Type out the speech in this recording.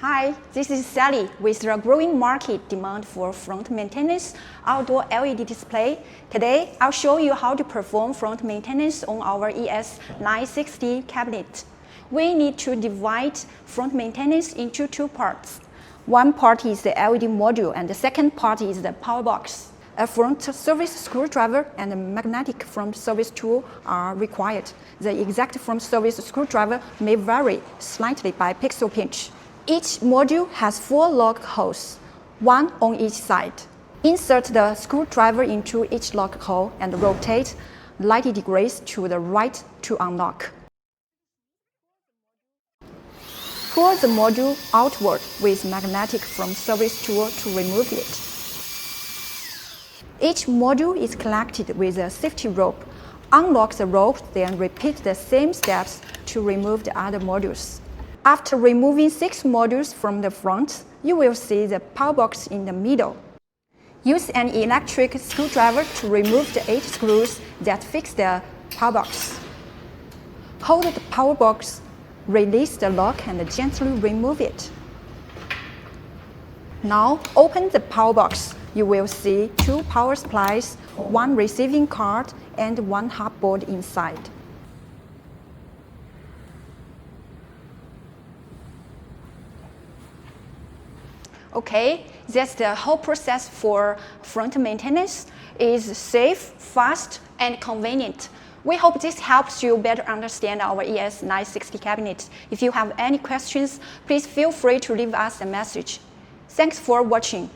Hi, this is Sally. With the growing market demand for front maintenance outdoor LED display, today I'll show you how to perform front maintenance on our ES960 cabinet. We need to divide front maintenance into two parts. One part is the LED module and the second part is the power box. A front service screwdriver and a magnetic front service tool are required. The exact front service screwdriver may vary slightly by pixel pinch. Each module has 4 lock holes, one on each side. Insert the screwdriver into each lock hole and rotate 90 degrees to the right to unlock. Pull the module outward with magnetic front service tool to remove it. Each module is connected with a safety rope. Unlock the rope, then repeat the same steps to remove the other modules. After removing 6 modules from the front, you will see the power box in the middle. Use an electric screwdriver to remove the 8 screws that fix the power box. Hold the power box, release the lock and gently remove it. Now open the power box. You will see 2 power supplies, 1 receiving card and 1 hardboard inside. Okay, that's the whole process for front maintenance. It's safe, fast, and convenient. We hope this helps you better understand our ES960 cabinet. If you have any questions, please feel free to leave us a message. Thanks for watching.